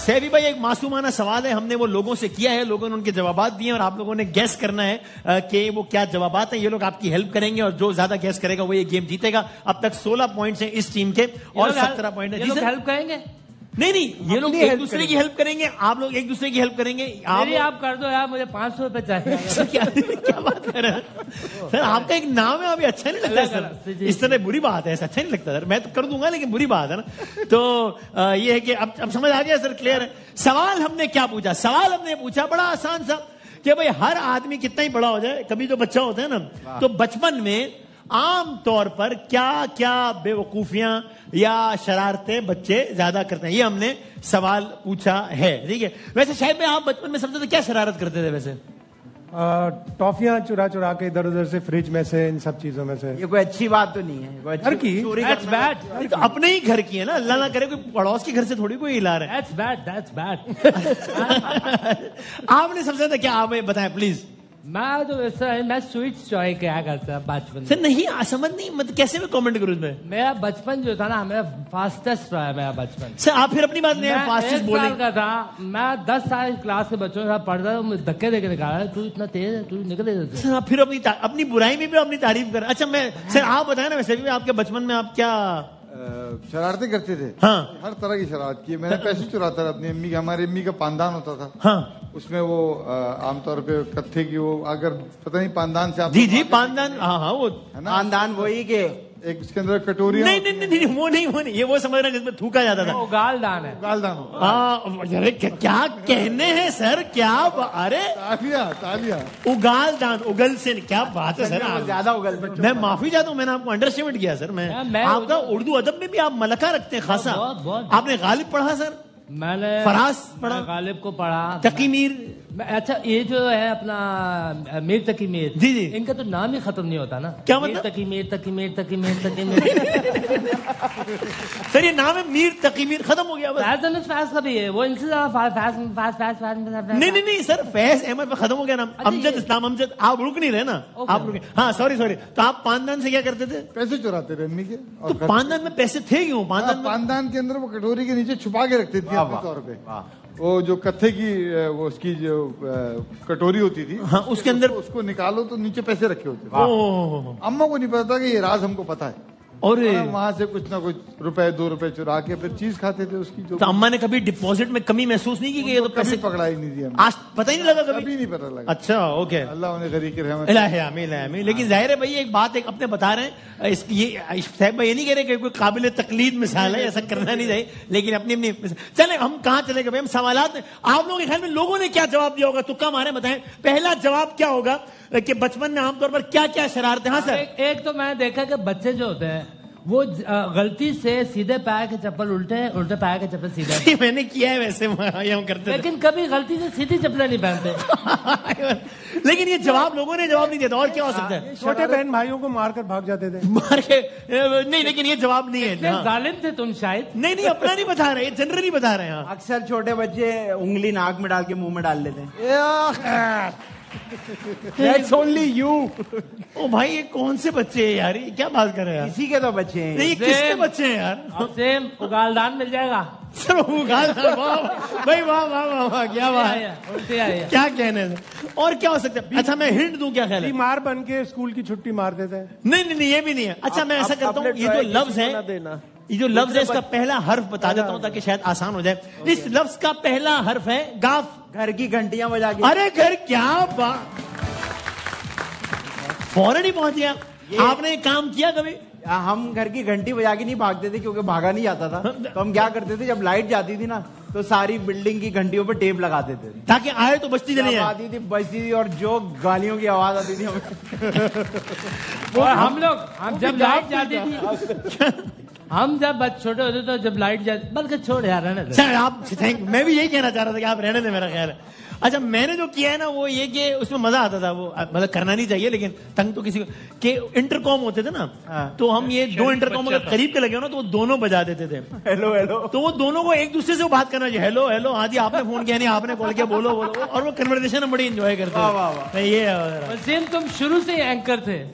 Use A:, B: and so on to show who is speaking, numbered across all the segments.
A: سیفی بھائی ایک معصومانہ سوال ہے, ہم نے وہ لوگوں سے کیا ہے, لوگوں نے ان کے جوابات دیے اور آپ لوگوں نے گیس کرنا ہے کہ وہ کیا جوابات ہیں. یہ لوگ آپ کی ہیلپ کریں گے اور جو زیادہ گیس کرے گا وہ یہ گیم جیتے گا. اب تک 16 پوائنٹس ہیں اس ٹیم کے اور 17 پوائنٹ ہیں.
B: یہ ہیلپ کریں گے؟
A: نہیں, یہ لوگ ایک دوسرے کی ہیلپ کریں گے, آپ لوگ ایک دوسرے کی ہیلپ کریں گے.
B: آپ کر دو یار, مجھے 500 روپے چاہیے.
A: کیا بات کر رہے ہیں سر, آپ کا ایک نام ہے ابھی, اچھا نہیں لگتا سر, اس طرح بری بات ہے, ایسا اچھا نہیں لگتا سر. میں تو کر دوں گا لیکن بری بات ہے نا. تو یہ ہے کہ اب سمجھ آ گیا سر, کلیئر ہے. سوال ہم نے کیا پوچھا, سوال ہم نے پوچھا بڑا آسان سا کہ بھائی ہر آدمی کتنا ہی بڑا ہو جائے, کبھی جو بچہ ہوتا ہے نا, تو بچپن میں عام طور پر کیا کیا بے وقوفیاں یا شرارتیں بچے زیادہ کرتے ہیں, یہ ہم نے سوال پوچھا ہے. ٹھیک ہے. ویسے شاید میں آپ بچپن میں سب سے کیا شرارت کرتے تھے ویسے؟
C: ٹافیاں چرا چرا کے ادھر ادھر سے, فریج میں سے, ان سب چیزوں میں سے.
D: یہ کوئی اچھی بات تو نہیں ہے.
C: گھر کی
A: اپنے ہی گھر کی ہے نا, اللہ نہ کرے کوئی پڑوس کے گھر سے تھوڑی کوئی ہلا رہا ہے. آپ نے سب سے زیادہ کیا, آپ بتائیں پلیز.
B: میں تو میں سویٹس چوائے کیا کرتا بچپن
A: سر. نہیں سمجھ نہیں, مطلب کیسے میں کامنٹ کروں اس میں.
B: میرا بچپن جو تھا نا, میرا فاسٹسٹ رہا ہے میرا بچپن.
A: سر آپ پھر اپنی بات نہیں, فاسٹسٹ بولیں.
B: 1 سال کا تھا میں, 10 سال کلاس کے بچوں کے ساتھ پڑھتا تھا, مجھے دھکے دے کے نکالا, تو اتنا تیز ہے, تو نکلے.
A: سر آپ پھر اپنی برائی میں بھی اپنی تعریف کر. اچھا میں سر آپ بتائیں نا, ویسے بھی آپ کے بچپن میں آپ کیا
E: شرارتیں کرتے تھے؟
A: ہاں,
E: ہر طرح کی شرارت کی. میں نے پیسے چراتا تھا اپنی امی کا. ہماری امی کا پاندان ہوتا تھا.
A: ہاں,
E: اس میں وہ عام طور پہ کتھے کی, وہ اگر پتہ نہیں پاندان سے آپ
A: جی پاندان, ہاں وہ
D: خاندان وہی کہ
E: ایک اس کے اندر کٹوری.
A: نہیں وہ نہیں, یہ وہ سمجھ رہے ہیں جس میں تھوکا جاتا تھا.
B: گال دان ہے,
E: گال دان.
A: ہاں کیا کہنے ہیں سر, کیا ارے
E: تالیہ
A: اگال دان, اگل سے, کیا بات ہے سر.
D: زیادہ اگل.
A: میں معافی چاہتا ہوں, میں نے آپ کو انڈرسٹینڈ کیا سر. میں آپ کا اردو ادب میں بھی آپ ملکہ رکھتے ہیں خاصا. آپ نے غالب پڑھا سر؟
B: میں نے
A: فراز پڑھا,
B: غالب کو پڑھا,
A: تقی میر.
B: اچھا یہ جو ہے اپنا میر تقی میر,
A: جی
B: ان کا تو نام ہی ختم نہیں ہوتا نا.
A: کیا مطلب؟
B: تقی میر تقی میر تقی میر تقی میر.
A: سر یہ نام ہے میر تقی میر, ختم ہو گیا.
B: فیض کا بھی ہے, وہ ان سے
A: نہیں سر, فیض احمد پہ ختم ہو گیا نام. امجد اسلام امجد. آپ رک نہیں رہے نا, آپ رکے. ہاں سوری. تو آپ پاندان سے کیا کرتے تھے؟
E: پیسے چراتے تھے امی کے.
A: تو پاندان میں پیسے تھے کیوں؟
E: پاندان کے اندر وہ کٹوری کے نیچے چھپا کے رکھتے تھے اپنے طور پہ. وہ جو کتھے کی, وہ اس کی جو کٹوری ہوتی تھی,
A: ہاں اس کے اندر
E: اس کو نکالو تو نیچے پیسے رکھے ہوتے تھے. اما کو نہیں پتا تھا کہ یہ راز ہم کو پتا ہے, اور وہاں سے کچھ نہ کچھ روپے 2 روپے چرا کے پھر چیز کھاتے تھے اس کی. جو
A: اما نے کبھی ڈپوزٹ میں کمی محسوس نہیں کی کہ یہ تو پیسے
E: پکڑا ہی نہیں دیا,
A: آج پتہ ہی نہیں لگا, کبھی
E: نہیں پتا لگا.
A: اچھا اوکے,
E: اللہ انہیں غریق کی رحمت.
A: الہی. لیکن ظاہر ہے بھائی ایک بات ایک اپنے بتا رہے ہیں, صاحب بھائی یہ نہیں کہہ رہے کہ کوئی قابل تقلید مثال ہے, ایسا کرنا نہیں چاہیے, لیکن اپنی چلیں ہم کہاں چلے گئے بھائی, ہم سوالات میں آپ لوگوں کے خیال میں لوگوں نے کیا جواب دیا ہوگا, تکا مارے بتائیں. پہلا جواب کیا ہوگا کہ بچپن میں عام طور پر کیا کیا شرارتیں؟ ہاں سر.
B: ایک تو میں نے دیکھا کہ بچے جو ہوتے ہیں وہ غلطی سے سیدھے پیر کے چپل الٹے پیر کے چپل سیدھے.
A: میں نے کیا ہے ویسے, ہم کرتے,
B: لیکن کبھی غلطی سے سیدھی چپلیں نہیں پہنتے.
A: لیکن یہ جواب لوگوں نے جواب نہیں دیتا. اور کیا ہو سکتا ہے؟
C: چھوٹے بہن بھائیوں کو مار کر بھاگ جاتے تھے.
A: مار کے نہیں, لیکن یہ جواب نہیں ہے.
B: ظالم تھے تم شاید.
A: نہیں اپنا نہیں بتا رہے, جنرلی بتا رہے ہیں.
D: اکثر چھوٹے بچے انگلی ناک میں ڈال کے منہ میں ڈال لیتے ہیں.
A: That's only you. او بھائی یہ کون سے بچے ہیں یار, یہ کیا بات کر رہے ہیں؟
D: اسی کے تو بچے ہیں.
A: نہیں کس کے بچے ہیں یار؟
B: سیم اگالدان مل جائے گا
A: سر. اگالدان, بھائی واہ کیا بات, کیا کہنے سے. اور کیا ہو سکتا ہے؟ اچھا میں ہنٹ دوں, کیا خیال ہے؟
C: بیمار بن کے اسکول کی چھٹی مار دیتے ہیں.
A: نہیں یہ بھی نہیں ہے. اچھا میں ایسا کرتا ہوں, یہ جو لفظ ہے اس کا پہلا حرف بتا دیتا ہوں تاکہ شاید آسان ہو جائے. اس لفظ کا پہلا حرف ہے گاف.
D: گھر کی گھنٹیاں بجا کے.
A: ارے گھر, کیا بات, فوراً ہی پہنچ گیا. آپ نے کام کیا کبھی؟
D: ہم گھر کی گھنٹی بجا کے نہیں بھاگتے تھے کیونکہ بھاگا نہیں جاتا تھا, تو ہم کیا کرتے تھے جب لائٹ جاتی تھی نا تو ساری بلڈنگ کی گھنٹیوں پہ ٹیپ لگاتے تھے
A: تاکہ آئے تو بجتی چلی جائے.
D: آتی تھی, بجتی تھی, اور جو گالیوں کی آواز آتی تھی
B: ہم لوگ جب لائٹ جاتی تھی, ہم جب چھوٹے ہوتے تو جب لائٹ جاتی, بلکہ چھوڑ یار رہنے دے.
A: آپ میں بھی یہی کہنا چاہ رہا تھا کہ آپ رہنے دیں, میرا خیال ہے. اچھا میں نے جو کیا ہے نا وہ یہ کہ اس میں مزہ آتا تھا, وہ مطلب کرنا نہیں چاہیے لیکن تنگ تو کسی کو, کہ انٹر کام ہوتے تھے نا تو ہم یہ دو انٹر کام اگر قریب کے لگے ہو نا تو وہ دونوں بجا دیتے تھے
D: ہیلو ہیلو,
A: تو وہ دونوں کو ایک دوسرے سے بات کرنا چاہیے, ہیلو ہیلو ہاں جی آپ نے فون کیا نہیں آپ نے کال کیا بولو بولو, اور وہ کنورسیشن ہم بڑی انجوائے کرتے ہیں. یہ
B: وسیم تم شروع سے ہی اینکر تھے.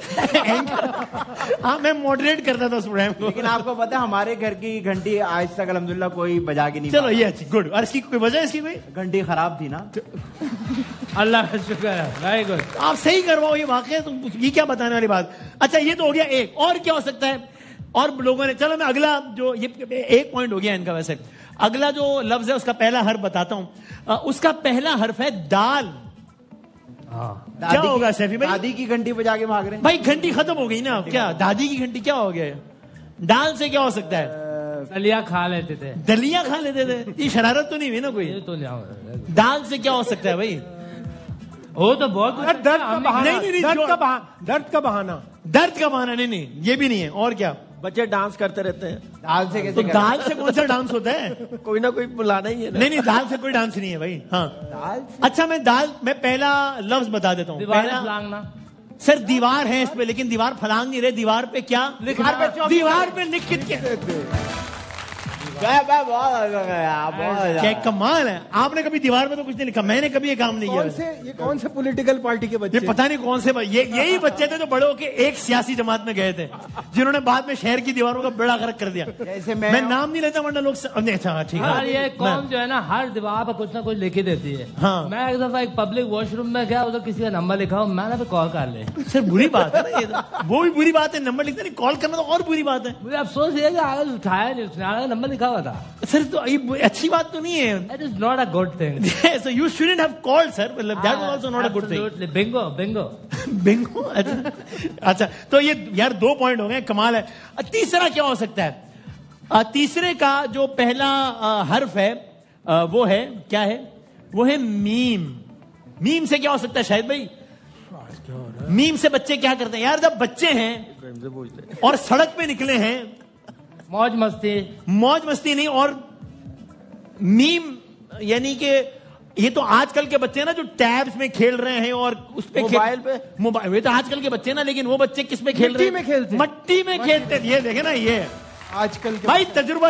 A: ہاں میں ماڈریٹ کرتا تھا اس پروگرام کو.
D: لیکن آپ کو پتا ہے ہمارے گھر کی گھنٹی آج تک الحمدللہ کوئی بجا کے نہیں.
A: چلو یہ اچھی گڈ. اور اس کی کوئی وجہ ہے اس کی کوئی؟
D: گھنٹی خراب تھی نا.
B: اللہ کا شکر ہے, ویری گڈ.
A: آپ صحیح کرواؤ یہ واقعہ, یہ کیا بتانے والی بات. اچھا یہ تو ہو گیا ایک, اور کیا ہو سکتا ہے اور لوگوں نے, چلو میں اگلا جو یہ ایک پوائنٹ ہو گیا ان کا. ویسے اگلا جو لفظ ہے اس کا پہلا حرف بتاتا ہوں. اس کا پہلا حرف ہے دال. کیا ہوگا سیفی بھائی؟
D: دادی کی گھنٹی بجا کے بھاگ رہے ہیں
A: بھائی گھنٹی ختم ہو گئی نا, کیا دادی کی گھنٹی کیا ہو گیا؟ دال سے کیا ہو سکتا ہے؟
B: دلیا کھا لیتے تھے.
A: دلیا کھا لیتے تھے. یہ شرارت تو نہیں ہوئی نا کوئی؟
B: یہ تو نہیں.
A: دال سے کیا ہو سکتا ہے بھائی؟
B: وہ تو بہت
C: درد کا بہانا,
A: نہیں,
C: درد کا بہانا,
A: درد کا بہانا. نہیں یہ بھی نہیں ہے. اور کیا؟
F: بچے ڈانس کرتے رہتے ہیں.
D: دال سے کیسے
A: تو دال سے کون سا ڈانس ہوتا ہے؟
F: کوئی نہ کوئی بلانا ہی ہے.
A: نہیں دال سے کوئی ڈانس نہیں ہے بھائی. ہاں اچھا میں پہلا لفظ بتا دیتا ہوں.
B: پھلانگنا.
A: سر دیوار ہے اس پہ, لیکن دیوار پھلانگ نہیں رہے. دیوار پہ کیا؟ دیوار پہ لکھ کے. کیا کمال ہے, آپ نے کبھی دیوار میں تو کچھ نہیں لکھا, میں نے کبھی یہ کام نہیں کیا.
C: یہ کون سے پولیٹیکل پارٹی کے بچے؟
A: یہ پتہ نہیں کون سے, یہی بچے تھے جو بڑے ہو کے ایک سیاسی جماعت میں گئے تھے, جنہوں نے بعد میں شہر کی دیواروں کا بیڑا غرق کر دیا. میں نام نہیں لیتا ورنہ لوگ. اچھا ٹھیک ہے.
B: یہ قوم جو ہے نا ہر دیوار پہ کچھ نہ کچھ لکھ دیتی ہے. میں ایک دفعہ ایک پبلک واش روم میں گیا, ادھر کسی کا نمبر لکھا ہو, میں نے کال کر لے.
A: سر بری بات ہے نا یہ, وہ بھی بری بات ہے. نمبر لکھنا نہیں, کال کرنا تو اور بری بات ہے.
B: مجھے افسوس یہ ہے کہ آگے اٹھایا نہیں, اس نے آگے نمبر لکھا ہوا تھا.
A: سر تو یہ اچھی بات تو نہیں ہے.
B: That is not a good thing.
A: So you shouldn't have called, sir. That was also not a good thing.
B: Absolutely.
A: Bingo. اچھا تو یہ یار 2 پوائنٹ ہو گئے, کمال ہے. تیسرا کیا ہو سکتا ہے؟ تیسرے کا جو پہلا حرف ہے وہ ہے کیا ہے؟ وہ ہے میم. میم سے کیا ہو سکتا ہے شاہد بھائی؟ میم سے بچے کیا کرتے ہیں یار جب بچے ہیں اور سڑک پہ نکلے ہیں؟
B: موج مستی نہیں. اور میم یعنی کہ یہ تو آج کل کے بچے نا جو ٹیبز میں کھیل رہے ہیں اور اس پہ موبائل, یہ تو آج کل کے بچے نا, لیکن وہ بچے کس میں کھیل رہے ہیں؟ مٹی میں کھیلتے. یہ دیکھیں نا, یہ
C: آج کل
A: بھائی تجربہ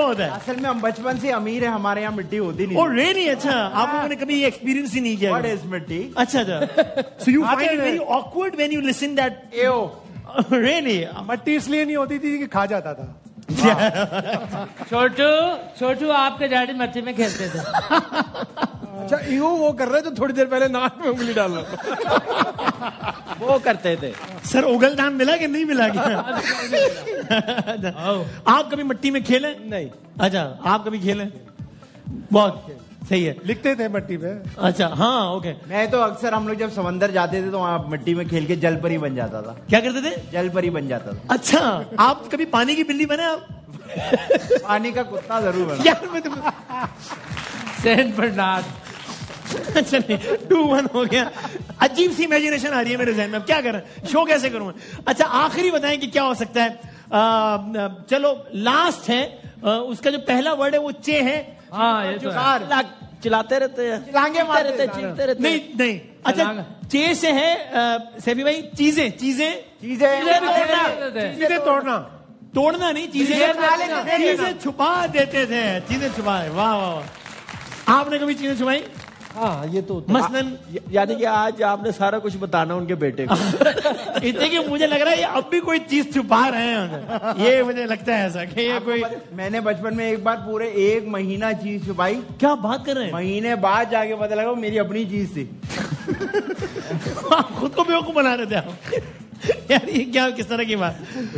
A: ہوتا ہے.
D: اصل میں ہم بچپن سے امیر ہیں, ہمارے یہاں مٹی ہوتی نہیں.
A: اور نہیں, اچھا آپ لوگوں نے کبھی یہ ایکسپیرینس ہی نہیں کیا؟
D: What is مٹی؟
A: اچھا so you find it very awkward when you listen that really
C: مٹی اس لیے نہیں ہوتی تھی کہ کھا جاتا تھا.
B: چھوٹو آپ کے ڈیڈی مٹی میں کھیلتے تھے.
C: اچھا وہ کر رہے تو تھوڑی دیر پہلے ناک میں انگلی ڈال رہا
F: وہ کرتے تھے.
A: سر اگل دان ملا کہ نہیں ملا گیا؟ آپ کبھی مٹی میں کھیلیں؟
C: نہیں.
A: اچھا آپ کبھی کھیلیں؟ بہت صحیح ہے.
C: لکھتے تھے مٹی پہ.
A: اچھا ہاں اوکے.
D: میں تو اکثر ہم لوگ جب سمندر جاتے تھے تو وہاں مٹی میں کھیل کے جل پری بن جاتا تھا.
A: کیا کرتے تھے؟
D: جل پری بن جاتا تھا.
A: اچھا آپ کبھی پانی کی بلی بنے؟ آپ
D: پانی کا کتا ضرور بنا.
B: Saint Bernard.
A: چلیے 2-1 ہو گیا. عجیب سی امیجنیشن آ رہی ہے میرے ذہن میں, اب کیا کریں, شو کیسے کروں. اچھا آخری بتائیں کہ کیا ہو سکتا ہے. چلو لاسٹ ہے, اس کا جو پہلا ورڈ ہے وہ چے ہے.
B: ہاں یہ تو
F: چلاتے رہتے ہیں, چیختے رہتے.
A: نہیں اچھا چے سے ہے سیفی بھائی, چیزیں توڑنا نہیں, چیزیں چھپا دیتے تھے. چیزیں چھپائے. واہ واہ. آپ نے کبھی چیزیں چھپائی؟
F: ہاں یہ تو
A: مثلاً
F: یعنی کہ آج آپ نے سارا کچھ بتانا ان کے بیٹے کو.
A: اتنے کہ مجھے لگ رہا ہے یہ اب بھی کوئی چیز چھپا رہے ہیں. یہ مجھے لگتا ہے ایسا کہ یہ کوئی.
D: میں نے بچپن میں ایک بار پورے 1 مہینہ چیز چھپائی.
A: کیا بات کر رہے ہیں؟
D: مہینے بعد جا کے پتا لگا وہ میری اپنی چیز تھی.
A: خود کو بیوقوف بنا رہے تھے آپ یار, یہ کیا کس طرح کی بات.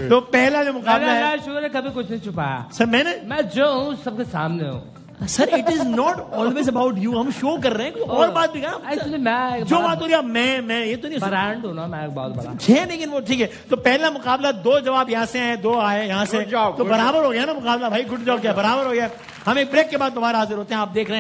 A: تو پہلا جو مقابلہ ہے,
B: شکر ہے کبھی کچھ نہیں چھپایا
A: سر.
B: میں جو ہوں سب کے سامنے ہوں.
A: Sir it is not always about you. ہم شو کر رہے ہیں, کوئی اور بات بھی
B: ایکچولی میں
A: جو بات ہو رہی ہے میں یہ تو نہیں
B: برانڈ ہوں نا, میں بہت بڑا
A: ہے, لیکن وہ ٹھیک ہے. تو پہلا مقابلہ 2 جواب یہاں سے ہیں, 2 آئے یہاں سے, تو برابر ہو گیا نا مقابلہ. بھائی گڈ جاب کیا, برابر ہو گیا. ہم ایک بریک کے بعد دوبارہ حاضر ہوتے ہیں. آپ دیکھ رہے ہیں